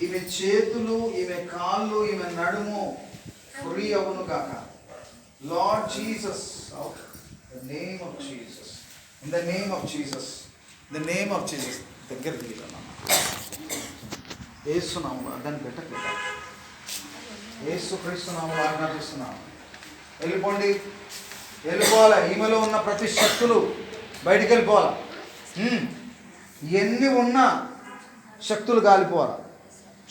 ఈమె చేతులు, ఈమె కాళ్ళు, ఈమె నడుము ఫ్రీ అవును కాక. Lord Jesus, the name of Jesus, in the name of Jesus, in the name of Jesus. దగ్గరికి వెళ్ళాను యేసు నామములో, దాన్ని పెట్టట్లేదు. యేసు క్రీస్తు నామములో ఆజ్ఞాపిస్తున్నాను, వెళ్ళిపోండి, వెళ్ళిపోవాలి. ఈమెలో ఉన్న ప్రతి శక్తులు బయటికి వెళ్ళిపోవాలి. ఎన్ని ఉన్నా శక్తులు గాలిపోవాలి,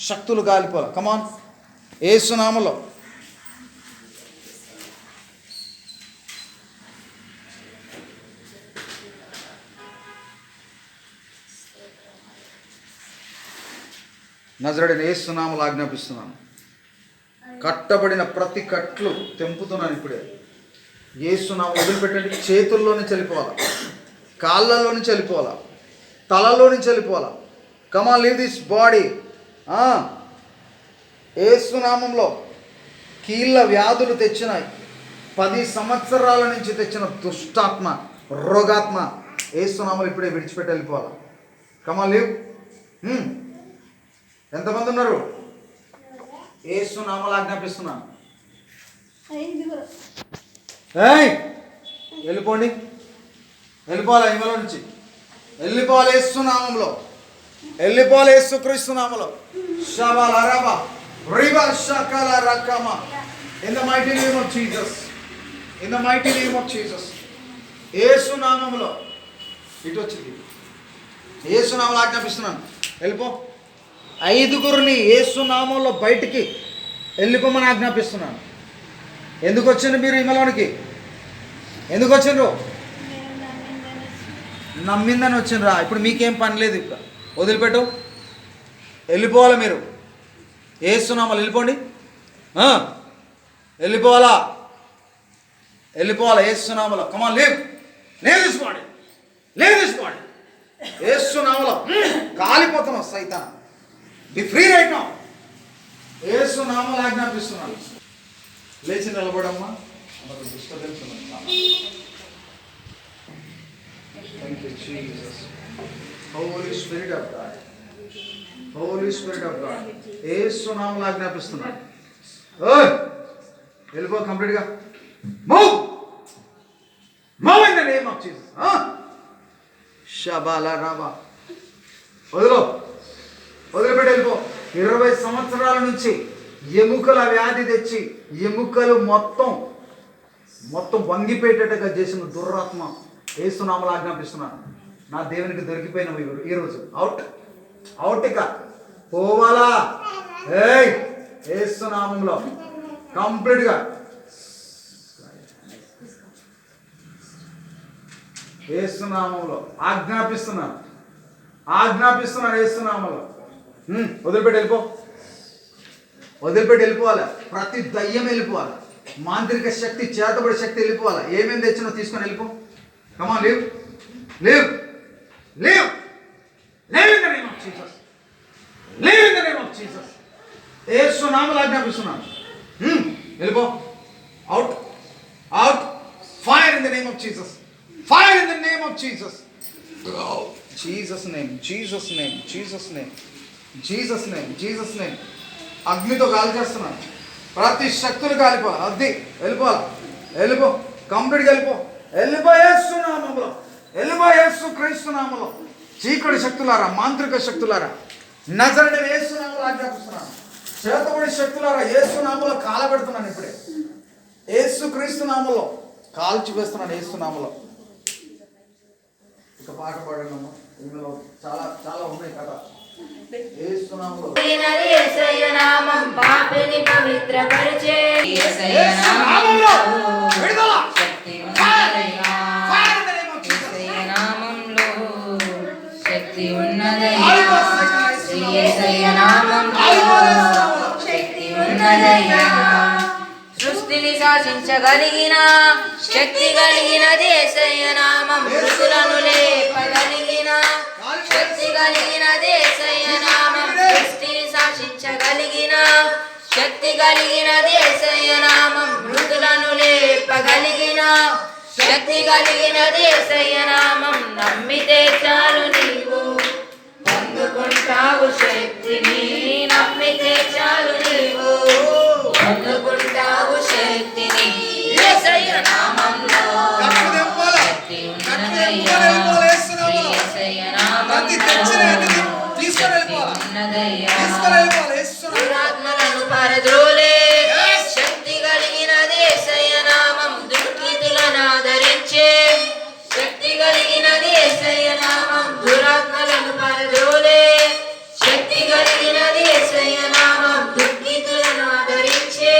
శక్తులు గాలిపోవాలి. కమాన్, యేసు నామములో. నజరేయుడైన యేసు నామములో ఆజ్ఞాపిస్తున్నాను, కట్టబడిన ప్రతి కట్లు తెంపుతున్నాను ఇప్పుడే. యేసు నామములో వదిలిపెట్టండి. చేతుల్లో నుంచి వెళ్ళిపోవాలా, కాళ్ళలో నుంచి వెళ్ళిపోవాలా, తలలో నుంచి వెళ్ళిపోవాలా. కమాన్, లీవ్ దిస్ బాడీ. యేసు నామములో కీళ్ళ వ్యాధులు తెచ్చినాయి, 10 సంవత్సరాల నుంచి తెచ్చిన దుష్టాత్మ, రోగాత్మ యేసు నామములో ఇప్పుడే విడిచిపెట్టి వెళ్ళిపోవాలా. కమాన్, లీవ్. ఎంతమంది ఉన్నారు? యేసు నామములో ఆజ్ఞాపిస్తున్నాను, వెళ్ళిపోండి, వెళ్ళిపోవాలి. ఈమెలో నుంచి వెళ్ళిపోవాలి. యేసు నామములో వెళ్ళిపోవాలి. యేసు క్రీస్తు నామములో. షాబాల రబా రిబా షకల రకమ. In the mighty name of Jesus, in the mighty name of Jesus. Yesu నామములో ఇటు వచ్చింది. యేసు నామములో ఆజ్ఞాపిస్తున్నాను, వెళ్ళిపో. 5గురిని యేసు నామములో బయటికి వెళ్ళిపోమని ఆజ్ఞాపిస్తున్నాను. ఎందుకు వచ్చిండ్రు మీరు ఈమెలోనికి? ఎందుకు వచ్చిండ్రు? నమ్మిందని వచ్చిండ్రా? ఇప్పుడు మీకేం పని లేదు, ఇప్పుడు వదిలిపెట్టు, వెళ్ళిపోవాలి. మీరు యేసు నామములో వెళ్ళిపోండి, వెళ్ళిపోవాలా, వెళ్ళిపోవాలా యేసు నామములో. Come on, leave, leave this body, leave this body. Yesu నామములో కాలిపోతున్నావు సైతాన్, be free right now. Yesu నామములో ఆజ్ఞాపిస్తున్నాను. లేచి నిలబడమ్మా. మనకు డిస్టర్బెన్స్ ఉంది. Thank you, Jesus. Holy Spirit of God. Holy Spirit of God. యేసు నామములో ఆజ్ఞాపిస్తున్నాను, వెళ్ళిపో కంప్లీట్గా. Move, move in the name of Jesus. షబాల రాబా, వదిలో, వదిలిపెట్టి వెళ్ళిపో. 20 సంవత్సరాల నుంచి ఎముకల వ్యాధి తెచ్చి ఎముకలు మొత్తం వంగిపోయేటట్టుగా చేసిన దురాత్మ యేసు నామములో ఆజ్ఞాపిస్తున్నాను. నా దేవునికి దొరికిపోయిన ఈరోజు అవుట్, అవుట్, ఇక పోవాలా. యేసు నామములో కంప్లీట్గా, యేసు నామములో ఆజ్ఞాపిస్తున్నాను, ఆజ్ఞాపిస్తున్నాను. యేసు నామములో వదిలిపెట్టి వెళ్ళిపో, వదిలిపెట్టి వెళ్ళిపోవాలి. ప్రతి దయ్యం వెళ్ళిపోవాలి, మాంత్రిక శక్తి, చేతబడి శక్తి వెళ్ళిపోవాలి. ఏమేమి తెచ్చినో తీసుకొని వెళ్ళిపో. Come on, leave, leave, leave, leave in the name of Jesus, leave in the name of Jesus. Yesu నామములో ఆజ్ఞాపిస్తున్నాను, వెళ్ళిపో. Out, out. Fire in the name of Jesus, fire in the name of Jesus. Jesus name, Jesus name, Jesus name, Jesus name, Jesus name. అగ్నితో గాలి చేస్తున్నాను. ప్రతి శక్తులు కాలిపోవాలి. అది వెళ్ళిపోవాలి, వెళ్ళిపో, కంప్లీట్గా వెళ్ళిపో, వెళ్ళిపో. యేసు నామములో వెళ్ళిపో, యేసు క్రీస్తు నామములో. చీకటి శక్తులారా, మాంత్రిక శక్తులారా, నజరేయుడైన యేసు నామములో ఆజ్ఞాపిస్తున్నాను. చేతబడి శక్తులారా, యేసు నామములో కాలబెడుతున్నాను. ఇప్పుడే యేసు క్రీస్తు నామములో కాల్చి వేస్తున్నాను. యేసు నామములో. ఇక పాట పాడమ్మా. ఇందులో చాలా చాలా ఉన్నాయి కదా. యేసు నామములో యేసయ్య నామం పాపిని పవిత్రపరిచే. యేసయ్య నామములో విడుదల, శక్తి ఉన్నదయ్యా. యేసయ్య నామములో శక్తి ఉన్నదయ్యా. యేసయ్య నామములో శక్తి ఉన్నదయ్యా. సృష్టిని శాసించగలిగిన శక్తి కలిగినది యేసయ్య నామం. మృతులను లేపగలిగిన శక్తి కలిగినది యేసయ్య నామం. సృష్టిని శాసించగలిగిన శక్తి కలిగినది యేసయ్య నామం. మృతులను లేపగలిగిన శక్తి కలిగినది యేసయ్య నామం. నమ్మితే చాలు నీవు పొందుకుంటావు శక్తిని. ఉన్నదయ్యా. తీసుకొని వెళ్ళిపోవాలి యేసు నామములో. దురాత్మలను పారద్రోలే శక్తి కలిగినది యేసయ్య నామం. దుర్నీతులను ఆదరించే శక్తి కలిగినది యేసయ్య నామం. దురాత్మలను పారద్రోలే శక్తి కలిగినది యేసయ్య నామం. దుర్నీతులను ఆదరించే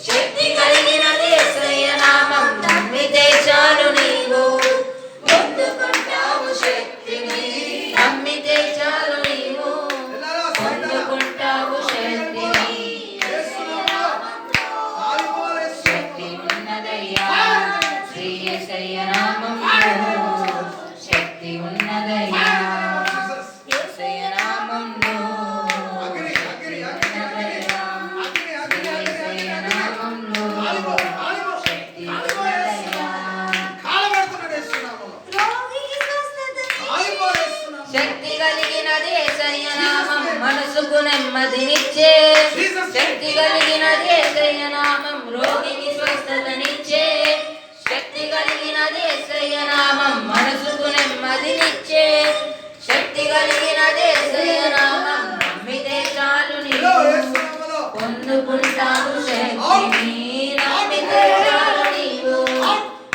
శక్తి కలిగినది యేసయ్య నామం. నమ్మితే చాలు నీవు పొందుకుంటావు శక్తిని. నమ్మితే చాలు నీవు పొందుకుంటావు శక్తిని. శక్తి ఉన్నదయ్యా శ్రీ యేసయ్య నామములో. శక్తి ఉన్నదయ్యా యేసయ్య నామములో. శక్తి కలిగినది యేసయ్య నామం. మనసుకు నెమ్మదినిచ్చే శక్తి కలిగినది యేసయ్య నామం. రోగికి స్వస్థతనిచ్చే శక్తి కలిగినది యేసయ్య నామం. మనసుకు నెమ్మదినిచ్చే శక్తి కలిగినది యేసయ్య నామం. నమ్మితే చాలు నీవు పొందుకుంటావు శక్తిని. నమ్మితే చాలు నీవు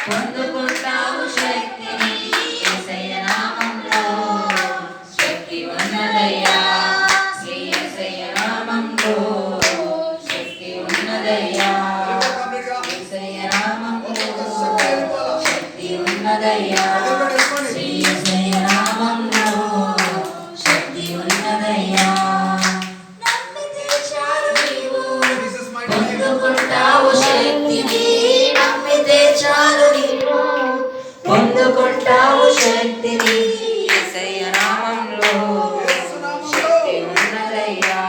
పొందుకుంటావు శక్తిని. యేసయ్య నామంలో శక్తి ఉన్నదయ్యా శ్రీ యేసయ్య నామంలో. శక్తి ఉన్నదయ్యా యేసయ్య నామంలో. శక్తి ఉన్నదయ్యా శ్రీ యేసయ్య నామంలో. శక్తి ఉన్నదయ్యా. నమ్మితే చాలు నీవు పొందుకుంటావు శక్తిని. నమ్మితే చాలు నీవు పొందుకుంటావు శక్తిని. యేసయ్య నామంలో శక్తి ఉన్నదయ్యా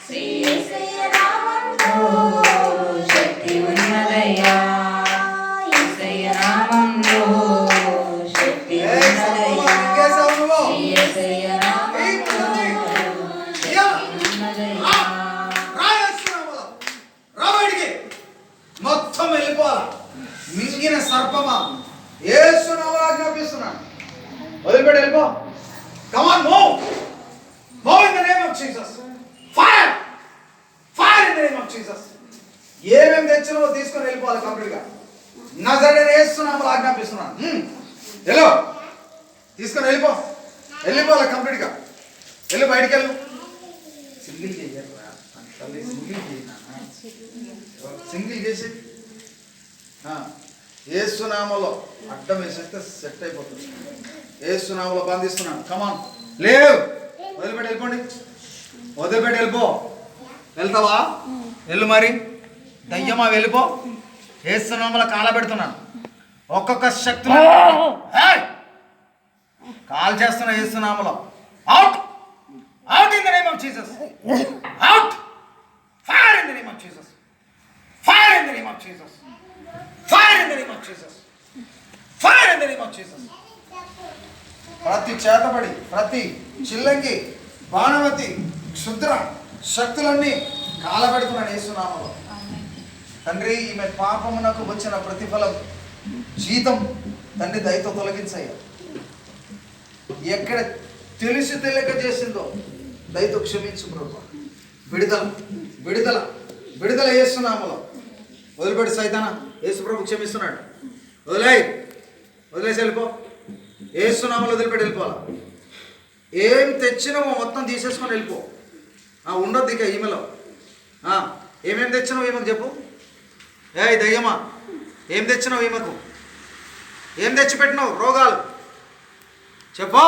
శ్రీ యేసయ్య నామంలో. శక్తి ఉన్నదయ్యా యేసయ్య నామంలో. శక్తి ఉన్నదయ్యా శ్రీ యేసయ్య నామంలో. శక్తి ఉన్నదయ్యా. రాబడికి మొత్తం వెళ్ళిపోవాలా. మింగిన సర్పమా యేసు నామములో ఆజ్ఞాపిస్తున్నాను. వదిలిపెట్టి వెళ్ళిపో. Come on, move. Move in the name of Jesus. Fire. Fire in the name of Jesus. ఏమేమి తెచ్చినో తీసుకొని వెళ్ళిపోవాలి కంప్లీట్గా. నజరేయుడైన యేసు నామములో ఆజ్ఞాపిస్తున్నాను. వెళ్ళు. తీసుకొని వెళ్ళిపో. వెళ్ళిపోవాలి కంప్లీట్గా. వెళ్ళి బయటికి వెళ్ళు. సింగిల్ చేయరా తల్లి, సింగిల్ చేయనా, సింగిల్ చేసి యేసు నామములో అడ్డం వేసేస్తే సెట్ అయిపోతుంది. యేసు నామములో బంధిస్తున్నాను. కమాన్ లేవు. వదిలిపెట్టి వెళ్ళిపోండి. వదిలిపెట్టి వెళ్ళిపో. వెళ్తావా? వెళ్ళు మరి. దయ్యమా వెళ్ళిపో. యేసు నామములో కాలబెడుతున్నాను. ఒక్కొక్క శక్తి కాల్ చేస్తున్నా యేసు నామములో. Out out in the name of Jesus. Out. Fire in the name of Jesus. Fire in the name of Jesus. Fire in the name of Jesus. Fire in the name of Jesus. ప్రతి చేతబడి, ప్రతి చిల్లంగి, బాణవతి, క్షుద్ర శక్తులన్నీ కాలబెడుతున్నాను యేసు నామములో. తండ్రి, ఈమె పాపమునకు వచ్చిన ప్రతిఫలం జీతం తండ్రి దయతో తొలగించయ్యా. ఎక్కడ తెలిసి తెలియక చేసిందో దయతో క్షమించు ప్రభువా. విడుదల విడుదల విడుదల యేసు నామములో. వదిలిపెట్టి సైతానా, యేసు ప్రభు క్షమిస్తున్నాడు. వదిలేసి వెళ్ళిపో. యేసు నామములో వదిలిపెట్టి వెళ్ళిపోవాలా. ఏం తెచ్చినావో మొత్తం తీసేసుకొని వెళ్ళిపో. ఉండొద్దు ఇక ఈమెలో. ఏమేమి తెచ్చినావు ఈమెకు చెప్పు. దయ్యమా, ఏం తెచ్చినావు ఈమెకు? ఏం తెచ్చిపెట్టినావు? రోగాలు చెప్పు.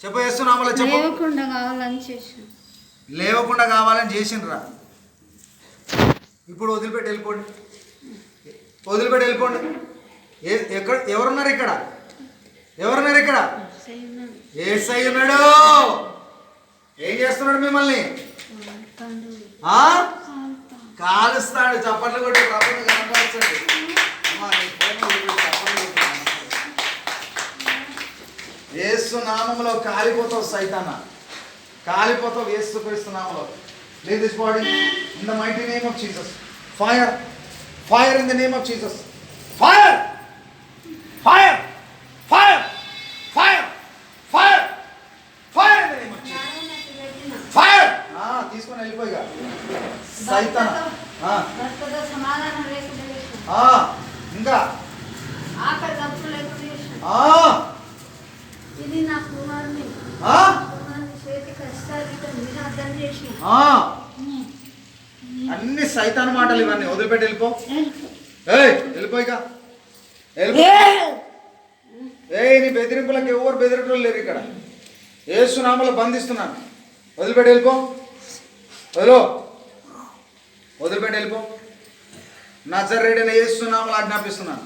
చెప్పు యేసు నామములో చెప్పు. లేవకుండా కావాలని చేసిండ్రా. ఇప్పుడు వదిలిపెట్టి వెళ్ళిపోండి. వదిలిపెట్టి వెళ్ళిపోండి. ఎక్కడ ఎవరున్నారు ఇక్కడ? ఎవరున్నారు ఇక్కడ? యేసయ్య ఉన్నాడు. ఏం చేస్తున్నాడు మిమ్మల్ని? కాలుస్తాడు. చప్పట్లు కొట్టి ప్రభుని కనపరచండి. యేసు నామములో కాలిపోతావు సైతానా, కాలిపోతావు యేసు క్రీస్తు నామములో. Leave this body in the mighty name of Jesus. Fire, fire in the name of Jesus. Fire, fire, fire, fire, fire, fire in the name of Jesus. తీసుకొని వెళ్ళిపోయిగా సైతాన్. భర్తతో సమాధానం లేకుండా చేసిన. ఇంకా ఆకలి దప్పులు లేకుండా చేసిన. ఇది నా కుమారుని చేతి కష్టాలు మీరు అర్థం చేసిన. అన్ని సైతాన్ మాటలు ఇవన్నీ వదిలిపెట్టి వెళ్ళిపో. వెళ్ళిపోయిగా వెళ్ళిపో. నీ బెదిరింపులకు ఎవరు బెదిరింపులు లేరు ఇక్కడ. యేసు నామములో బంధిస్తున్నాను. వదిలిపెట్టి వెళ్ళిపో. వదిలిపెట్టి వెళ్ళిపో. నజరేయుడైన యేసు నామములో ఆజ్ఞాపిస్తున్నాను.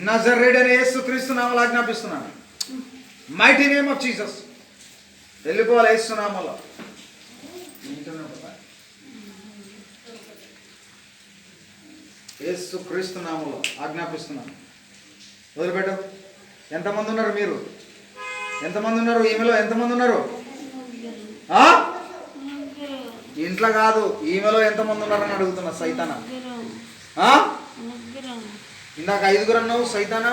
నజరేయుడైన యేసు క్రీస్తు నామములో ఆజ్ఞాపిస్తున్నాను. Mighty name of Jesus. వెళ్ళిపోవాలి యేసు నామములో. యేసు క్రీస్తు నామములో ఆజ్ఞాపిస్తున్నాను. వదిలిపెట్టు. ఎంతమంది ఉన్నారు మీరు? ఎంతమంది ఉన్నారు ఈమెలో? ఎంతమంది ఉన్నారు? ఇంట్లో కాదు, ఈమెలో ఎంతమంది ఉన్నారని అడుగుతున్నా. సైతానా ఇందాక 5 అన్నావు సైతానా,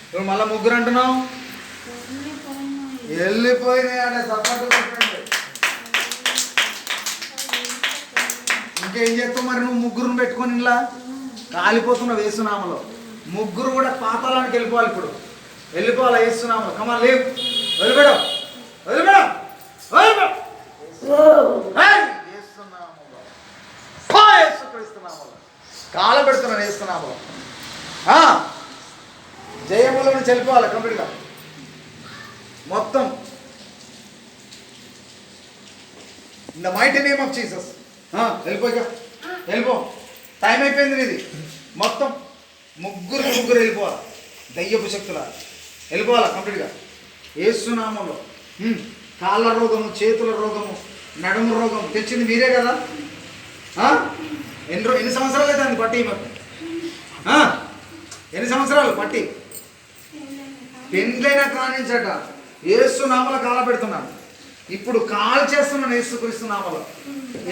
ఇప్పుడు మళ్ళా 3 అంటున్నావు. వెళ్ళిపోయినాయి అనే సపోర్ట్ పెట్టండి. ఇంకేం చేస్తావు మరి? నువ్వు 3 పెట్టుకొని ఇలా కాలిపోతున్నావు యేసునామలో. 3 కూడా పాతాళానికి వెళ్ళిపోవాలి. ఇప్పుడు వెళ్ళిపోవాలి యేసునామలో. కమా లేవు. వదిలిపెడు. కాల పెడుతున్నాను యేసునామలో. జయములో నుంచి వెళ్ళిపోవాలి కంప్లీట్గా మొత్తం. In the mighty name of Jesus. వెళ్ళిపో. టైం అయిపోయింది ఇది. మొత్తం 3 వెళ్ళిపోవాలి. దయ్యపు శక్తుల వెళ్ళిపోవాలి కంప్లీట్గా యేసునామములో. కాళ్ళ రోగము, చేతుల రోగము, నడుము రోగం తెచ్చింది మీరే కదా. ఎన్ని సంవత్సరాలు అయితే దాన్ని పట్టి మాకు? ఎన్ని సంవత్సరాలు పట్టి? పెండ్లైన కానించట యేసునామములో కాల పెడుతున్నాను. ఇప్పుడు కాల్ చేస్తున్నాను యేసుక్రీస్తు నామములో.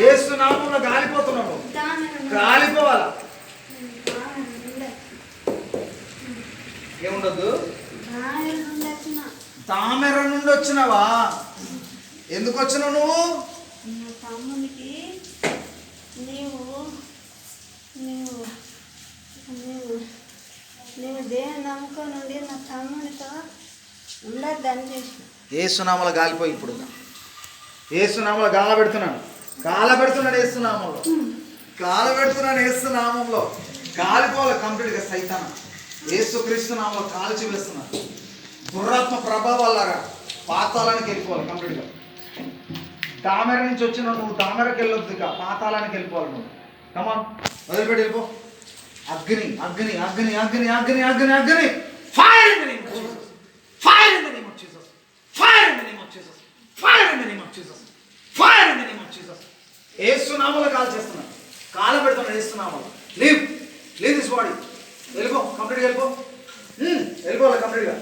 యేసునామములో గాలిపోతున్నాము. గాలిపోవాలా? ఏముండదు. తామెర నుండి వచ్చినావా? ఎందుకు వచ్చినావు నువ్వు? తమ్మునికి నేను దేవుని నమ్మకం నుండి నా తమ్మునితో ఉండద్దని చేసిన. యేసునామములో గాలిపోయి. ఇప్పుడు యేసునామములో కాల పెడుతున్నాను. యేసునామములో యేసునామములో గాలిపోవాలి కంప్లీట్గా. సైతాన యేసుక్రీస్తు నామములో కాల్చి వేస్తున్నాను. దురాత్మ ప్రభావాలాగా పాతాళానికి వెళ్ళిపోవాలి కంప్లీట్గా. తామెర నుంచి వచ్చిన నువ్వు తామెరకి వెళ్ళొద్దు, ఇక పాతాళానికి వెళ్ళిపోవాలి నువ్వు. కమాన్ వదిలిపెట్టి వెళ్ళిపో. అగ్ని అగ్ని అగ్ని అగ్ని అగ్ని అగ్ని అగ్ని. Fire in the name of Jesus. Fire in the name of Jesus. Fire in the name of Jesus. Fire in the name of Jesus. Fire in the name of Jesus. యేసునామములో కాల్ చేస్తున్నాను. కాల పెడుతున్నాను యేసునామములో. Leave this body. వెళ్ళిపో కంప్లీట్గా వెళ్ళిపో. వెళ్ళిపోవాలి కంప్లీట్గా.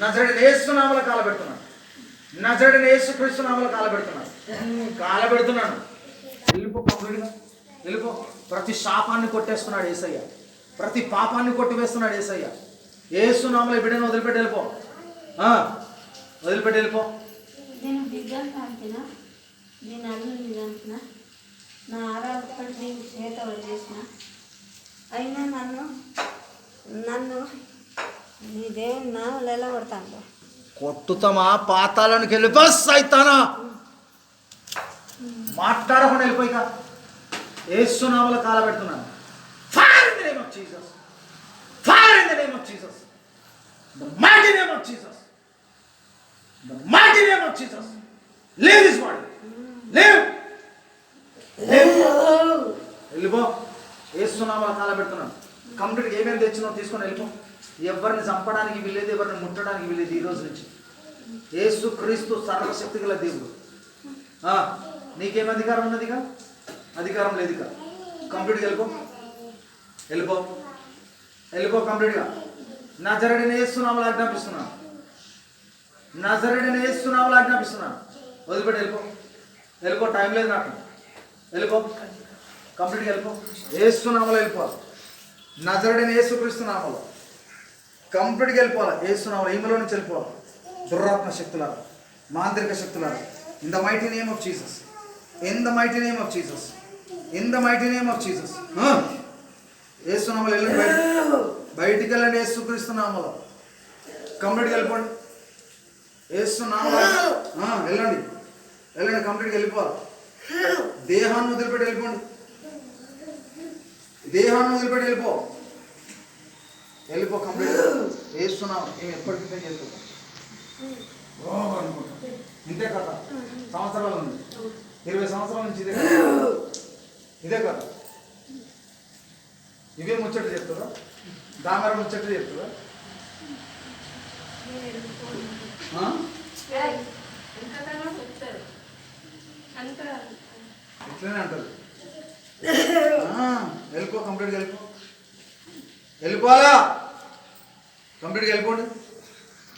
నజరేయుడైన యేసునామములో కాల పెడుతున్నాను. నజరేయుడైన యేసుక్రీస్తు నామములో కాల పెడుతున్నాను. వెళ్ళిపో కంప్లీట్గా వెళ్ళిపో. ప్రతి శాపాన్ని కొట్టేస్తున్నాడు యేసయ్య. ప్రతి పాపాన్ని కొట్టివేస్తున్నాడు యేసయ్య. యేసునామములో బిడ్డను వదిలిపెట్టి వెళ్ళిపో. నేను బిడ్డను పంపిన, నేను అల్లుని చంపిన, నా ఆరాధకుడు నీకు చేత చేసిన, అయినా నన్ను నీ దేవుని నామములో ఎలా కొడతాను? కొట్టుతామా? పాతాళానికి వెళ్ళిపో సైతానా. మాట్లాడకుండా వెళ్ళిపోయిక. యేసునామములో కాల పెడుతున్నాను. Fire in the name of Jesus. Fire in the name of Jesus. The mighty name of Jesus. The mighty name of Jesus. Leave this body. వెళ్ళిపో. యేసునామములో కాల పెడుతున్నాను. కంప్లీట్గా ఏమేమి తెచ్చినావు తీసుకొని వెళ్ళిపో. ఎవరిని చంపడానికి వీలేదు, ఎవరిని ముట్టడానికి వీలేదు. ఈ రోజు నుంచి యేసు క్రీస్తు సర్వశక్తి గల దేవుడు. నీకేం అధికారం ఉన్నదిగా? అధికారం లేదుగా. కంప్లీట్గా వెళ్ళిపో కంప్లీట్గా. నజరేయుడైన యేసునామములో ఆజ్ఞాపిస్తున్నాను. వదిలిపెట్టి వెళ్ళిపో. టైం లేదు నాకు. వెళ్ళిపో కంప్లీట్గా వెళ్ళిపో. యేసునామములో వెళ్ళిపోవాలి. నజరేయుడైన యేసుక్రీస్తు నామములో కంప్లీట్గా వెళ్ళిపోవాలి. యేసునామములో ఈమెలో నుంచి వెళ్ళిపోవాలి. దురాత్మ శక్తులారా, మాంత్రిక శక్తులారా, in the mighty name of Jesus. In the mighty name of Jesus, in the mighty name of Jesus. యేసునామములో వెళ్ళండి, బయటికి వెళ్ళండి. యేసుక్రీస్తు నామములో కంప్లీట్గా వెళ్ళిపోండి. యేసునామములో వెళ్ళండి, వెళ్ళండి, కంప్లీట్గా వెళ్ళిపోవాలి. దేహాన్ని వదిలిపెట్టి వెళ్ళిపోండి, దేహాన్ని వదిలిపెట్టి వెళ్ళిపో కంప్లీట్. వేస్తున్నాం మేము ఎప్పటికీ చేస్తాం అనుకుంటాం. ఇంతే కదా, సంవత్సరాల నుంచి 20 సంవత్సరాల నుంచి ఇదే కదా. ఇవే ముచ్చట్లు చెప్తుందా, దామర ముచ్చట్లు చెప్తుందా? ఇట్లనే అంటారు. వెళ్ళిపో కంప్లీట్గా వెళ్ళిపోవాలా, కంప్లీట్గా వెళ్ళిపోండి.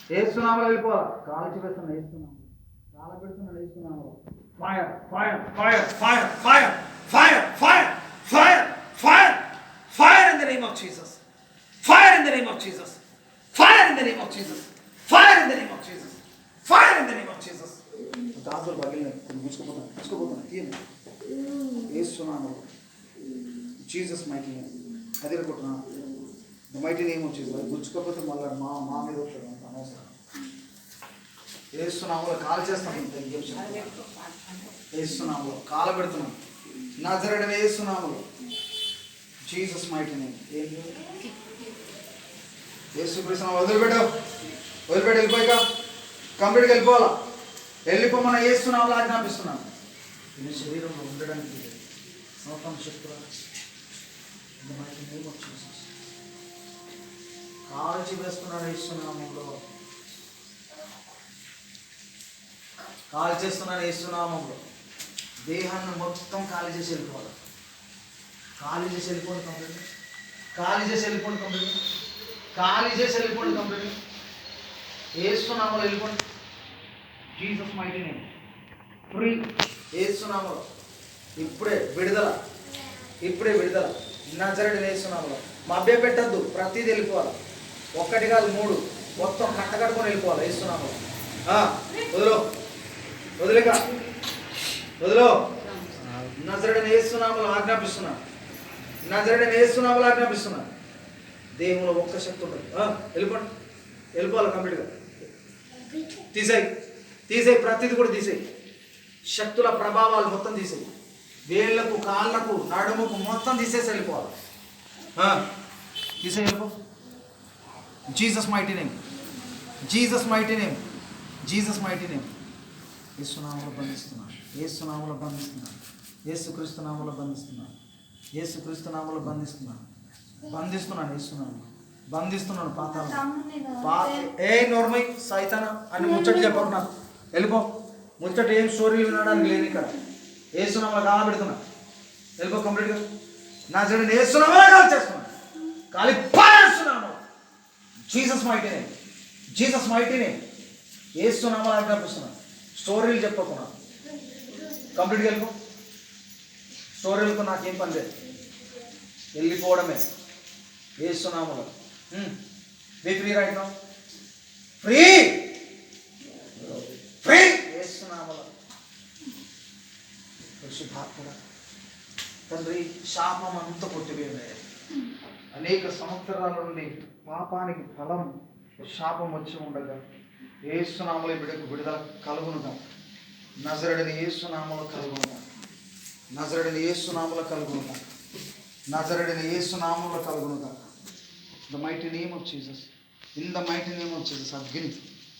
వేస్తున్నామో వెళ్ళిపోవాలా. కాల్చి పెడుతున్నా వేస్తున్నాము, కాల పెడుతున్నాడు వేస్తున్నాము. Fire fire fire fire fire fire fire fire fire fire in the name of Jesus, fire in the name of Jesus, fire in the name of Jesus, fire in the name of Jesus, fire in the name of Jesus. కాసులు పగిలినాయి, గుచ్చుకుపోతున్నా తీయండి. వేస్తున్నాము Jesus mighty name. అదే అనుకుంటున్నా, the mighty name of Jesus. అది గుచ్చుకోకపోతే మళ్ళీ మా మీద వస్తుంది, అంత అనవసరం. వేస్తున్నాములో కాల్ చేస్తాం, వేస్తున్నాములో కాల పెడుతున్నాం. నజరేయుడైన యేసునామములో జీసస్ మైటీ నేమ్. యేసుక్రీస్తు వదిలిపెట్టు వెళ్ళిపోయాక కంప్లీట్గా వెళ్ళిపోవాలా. వెళ్ళిపోమన్న యేసునామములో ఆజ్ఞాపిస్తున్నాను. నీ శరీరంలో ఉండడానికి నూతన శక్తులు కాల్చి వేస్తున్నాడు యేసునామములో, కాల్ చేస్తున్నాను యేసునామములో. దేహాన్ని మొత్తం ఖాళీ చేసి వెళ్ళిపోవాలి. ఖాళీ చేసి వెళ్ళిపోండి కంప్లీట్, ఖాళీ చేసి వెళ్ళిపోండి కంప్లీట్, ఖాళీ చేసి వెళ్ళిపోండి కంప్లీట్. యేసునామములో వెళ్ళిపోండి. Jesus mighty name free. యేసునామములో ఇప్పుడే విడుదల, ఇప్పుడే విడుదల. నజరేయుడైన యేసునామములో మభ్య పెట్టద్దు, ప్రతిదీ వెళ్ళిపోవాలి. 1 కాదు 3 మొత్తం కట్టకట్టుకొని వెళ్ళిపోవాలి. యేసునామములో వదిలేక వదిలో. నజరేయుడైన యేసునామములో ఆజ్ఞాపిస్తున్నాను, నజరేయుడైన యేసునామములో ఆజ్ఞాపిస్తున్నాను. దేవులో ఒక్క శక్తి ఉంటుంది. వెళ్ళిపోండి, వెళ్ళిపోవాలి కంప్లీట్గా. తీసేయి ప్రతిదీ కూడా తీసేయి. శక్తుల ప్రభావాలు మొత్తం తీసేయి. వేళ్లకు, కాళ్ళకు, నడుముకు మొత్తం తీసేసి వెళ్ళిపోవాలి. తీసేయి వెళ్ళిపో. Jesus mighty name, Jesus mighty name, Jesus mighty name. యేసునామములో బంధిస్తున్నాను, యేసునామములో బంధిస్తున్నాను, యేసుక్రీస్తు నామములో బంధిస్తున్నాను, యేసుక్రీస్తు నామములో బంధిస్తున్నాను, బంధిస్తున్నాను, యేసునామములో బంధిస్తున్నాను. ఏ నోర్మై సైతానా అని ముచ్చట చెప్పరు నాకు. వెళ్ళిపో. ముచ్చట ఏం స్టోరీలు వినడానికి లేదు ఇక్కడ. యేసునామములో కాలబెడుతున్నా. వెళ్ళిపో కంప్లీట్గా. నజరేయుడైన యేసునామములో కాల్ చేస్తున్నాను. కాలి పారేస్తున్నాను. Jesus mighty name, Jesus mighty name. యేసునామములో ఆజ్ఞాపిస్తున్నాను. స్టోరీలు చెప్పకున్నా, కంప్లీట్గా వెళ్ళిపో. స్టోరీలకు నాకేం పని లేదు, వెళ్ళిపోవడమే. యేసునామములో be free right now, free free. యేసునామములో పరిశుద్ధాత్ముడా తండ్రి, శాపం అంతా కొట్టివేయండి. అనేక సంవత్సరాల నుండి పాపానికి ఫలం శాపం వచ్చి ఉండగా యేసునామములో బిడ్డకు విడుదల కలుగునుగా. నజరేయుడైన యేసునామములో కలుగునుగా, నజరేయుడైన యేసునామములో కలుగునుగా, నజరేయుడైన యేసునామములో కలుగునుగా. The mighty name of Jesus, in the mighty name of Jesus. అగ్ని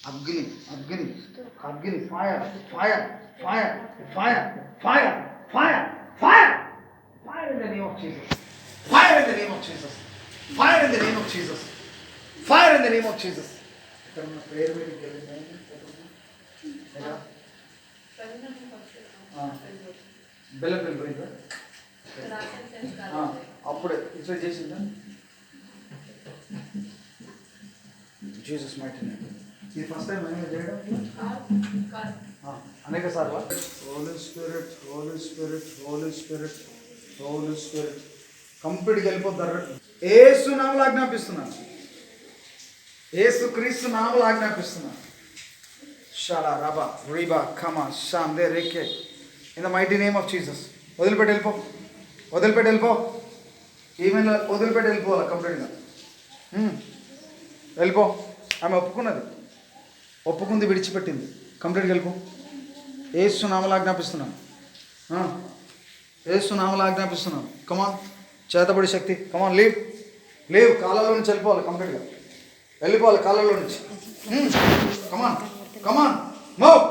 అగ్ని అగ్ని అగ్ని, fire fire fire fire fire fire fire fire in the name of Jesus, fire in the name of Jesus, fire in the name of Jesus, fire in the name of Jesus. ఇక్కడ ఉన్న prayer మీటింగ్కి వెళ్ళింది బెల్లం వెళ్ళిపోయిందా? అప్పుడే ఇట్లా చేసిందా? Jesus mighty name. ఇది ఫస్ట్ టైం మేము చేయడం అనేక సార్లు. Holy spirit, holy spirit, holy spirit, holy spirit. కంప్లీట్గా వెళ్ళిపోతారు. యేసు నామములో ఆజ్ఞాపిస్తున్నాను, యేసుక్రీస్తు నామములో ఆజ్ఞాపిస్తున్నాను. షాలా రబా రిబా కమా షాందే రేకే in the mighty name of Jesus. వదిలిపెట్టి వెళ్ళిపో, వదిలిపెట్టి వెళ్ళిపో. ఈమెయిల్ వదిలిపెట్టి వెళ్ళిపోవాలి కంప్లీట్గా. వెళ్ళిపో. ఆమె ఒప్పుకున్నది, ఒప్పుకుంది, విడిచిపెట్టింది. కంప్లీట్గా వెళ్ళిపో. యేసు నామములో ఆజ్ఞాపిస్తున్నాను, యేసు నామములో ఆజ్ఞాపిస్తున్నాను. కమాన్, చేతబడి శక్తి, కమాన్ లీవ్, లీవ్. కాళ్ళలో నుంచి వెళ్ళిపోవాలి కంప్లీట్గా, వెళ్ళిపోవాలి కాళ్ళలో నుంచి. కమాన్ కమాన్ మూవ్.